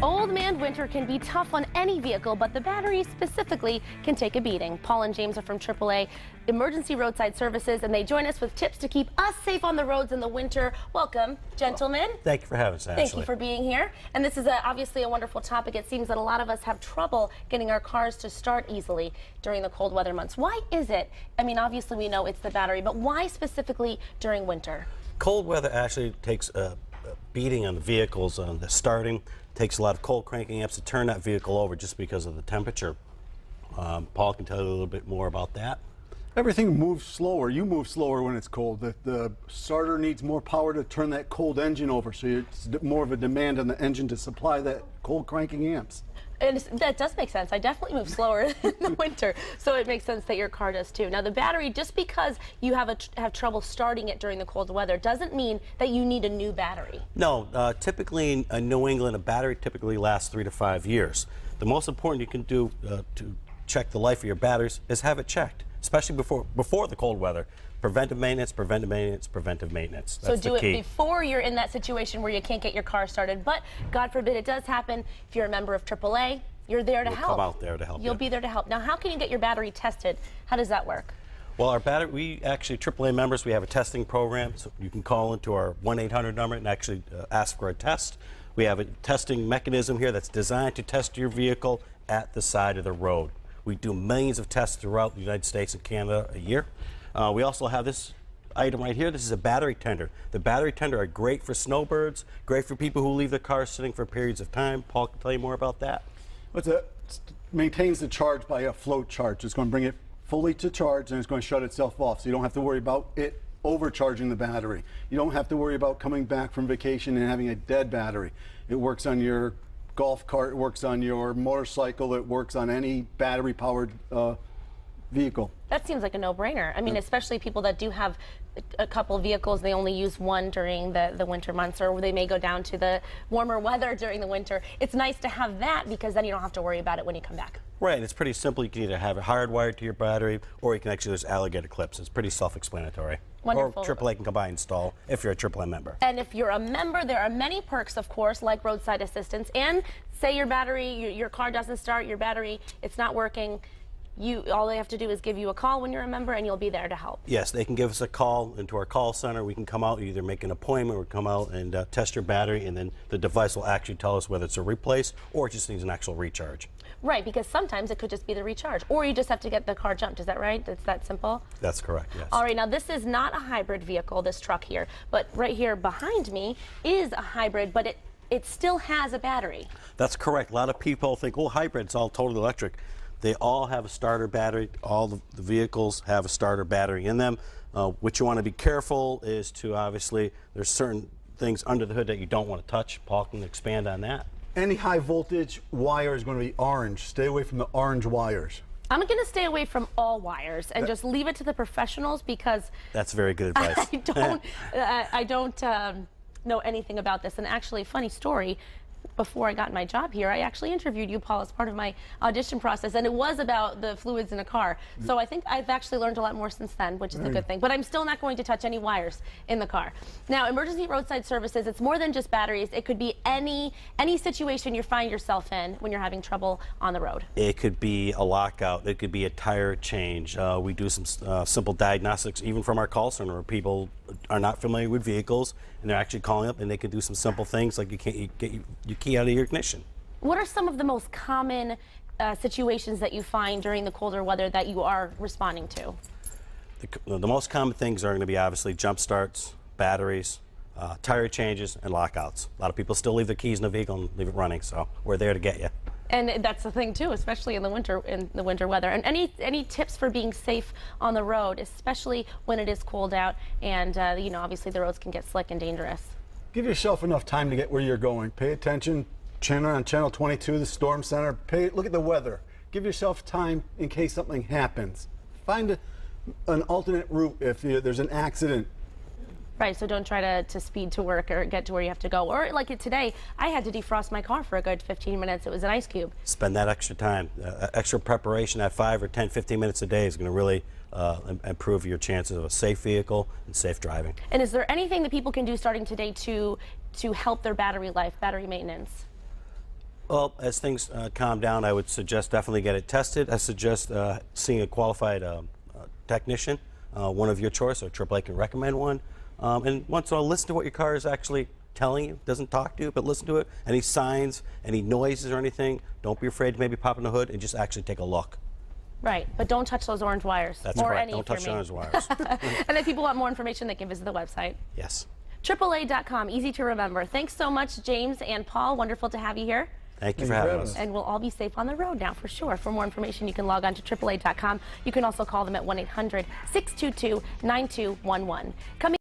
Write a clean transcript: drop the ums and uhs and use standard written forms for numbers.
Old man winter can be tough on any vehicle, but the battery specifically can take a beating. Paul and James are from AAA Emergency Roadside Services, and they join us with tips to keep us safe on the roads in the winter. Welcome, gentlemen. Thank you for having us, Ashley. Thank you for being here. And this is obviously a wonderful topic. It seems that a lot of us have trouble getting our cars to start easily during the cold weather months. Why is it? I mean, obviously we know it's the battery, but why specifically during winter? Cold weather actually takes a beating on the vehicles on the starting. Takes a lot of cold cranking amps to turn that vehicle over just because of the temperature. Paul can tell you a little bit more about that. Everything moves slower. You move slower when it's cold. The starter needs more power to turn that cold engine over, so it's more of a demand on the engine to supply that cold cranking amps. And that does make sense. I definitely move slower in the winter, so it makes sense that your car does too. Now, the battery, just because you have trouble starting it during the cold weather, doesn't mean that you need a new battery. No, typically in New England, a battery typically lasts 3 to 5 years. The most important you can do to check the life of your batteries is have it checked, especially before the cold weather. Preventive maintenance, preventive maintenance, preventive maintenance. That's so do it before you're in that situation where you can't get your car started. But God forbid it does happen. If you're a member of AAA, you're there to help. Come out there to help. You'll be there to help. Now, how can you get your battery tested? How does that work? Well, our battery, we actually, AAA members, we have a testing program. So you can call into our 1-800 number and actually ask for a test. We have a testing mechanism here that's designed to test your vehicle at the side of the road. We do millions of tests throughout the United States and Canada a year. We also have this item right here. This is a battery tender. The battery tender are great for snowbirds, great for people who leave their cars sitting for periods of time. Paul can tell you more about that. It maintains the charge by a float charge. It's going to bring it fully to charge, and it's going to shut itself off, so you don't have to worry about it overcharging the battery. You don't have to worry about coming back from vacation and having a dead battery. It works on your golf cart, it works on your motorcycle, it works on any battery-powered vehicle. That seems like a no-brainer. I mean, especially people that do have a couple of vehicles, they only use one during the winter months, or they may go down to the warmer weather during the winter. It's nice to have that because then you don't have to worry about it when you come back. Right, and it's pretty simple. You can either have it hardwired to your battery, or you can actually use alligator clips. It's pretty self-explanatory. Wonderful. Or AAA can come by and install if you're a AAA member. And if you're a member, there are many perks, of course, like roadside assistance. And say your battery, your car doesn't start, your battery, it's not working. All they have to do is give you a call when you're a member, and you'll be there to help. Yes, they can give us a call into our call center. We can come out, either make an appointment or come out and test your battery, and then the device will actually tell us whether it's a replace or it just needs an actual recharge. Right, because sometimes it could just be the recharge, or you just have to get the car jumped. Is that right? It's that simple? That's correct, yes. All right, now this is not a hybrid vehicle, this truck here, but right here behind me is a hybrid, but it still has a battery. That's correct. A lot of people think, well, hybrid's all totally electric. They all have a starter battery. All the vehicles have a starter battery in them. What you want to be careful is to, obviously, there's certain things under the hood that you don't want to touch. Paul can expand on that. Any high voltage wire is going to be orange. Stay away from the orange wires. I'm going to stay away from all wires and just leave it to the professionals, because that's very good advice. I don't know anything about this. And actually, funny story, before I got my job here, I actually interviewed you, Paul, as part of my audition process, and it was about the fluids in a car. So I think I've actually learned a lot more since then, which is a good thing. But I'm still not going to touch any wires in the car. Now, Emergency Roadside Services, it's more than just batteries. It could be any situation you find yourself in when you're having trouble on the road. It could be a lockout. It could be a tire change. We do some simple diagnostics, even from our call center, where people are not familiar with vehicles, and they're actually calling up, and they can do some simple things like you get your key out of your ignition. What are some of the most common situations that you find during the colder weather that you are responding to? The most common things are going to be obviously jump starts, batteries, tire changes, and lockouts. A lot of people still leave their keys in the vehicle and leave it running, so we're there to get you. And that's the thing too, especially in the winter weather. And any tips for being safe on the road, especially when it is cold out and you know, obviously the roads can get slick and dangerous. Give yourself enough time to get where you're going. Pay attention. On channel 22, the storm center. Look at the weather. Give yourself time in case something happens. Find an alternate route if there's an accident. Right, so don't try to speed to work or get to where you have to go. Or like today, I had to defrost my car for a good 15 minutes. It was an ice cube. Spend that extra time. Extra preparation at 5 or 10, 15 minutes a day is going to really improve your chances of a safe vehicle and safe driving. And is there anything that people can do starting today to help their battery life, battery maintenance? Well, as things calm down, I would suggest definitely get it tested. I suggest seeing a qualified technician, one of your choice, or AAA can recommend one. And once in a while, listen to what your car is actually telling you. Doesn't talk to you, but listen to it. Any signs, any noises or anything, don't be afraid to maybe pop in the hood and just actually take a look. Right, but don't touch those orange wires. That's or correct. any Don't touch those wires. And if people want more information, they can visit the website. Yes. AAA.com, easy to remember. Thanks so much, James and Paul. Wonderful to have you here. Thank you for having us. And we'll all be safe on the road now, for sure. For more information, you can log on to AAA.com. You can also call them at 1-800-622-9211. Coming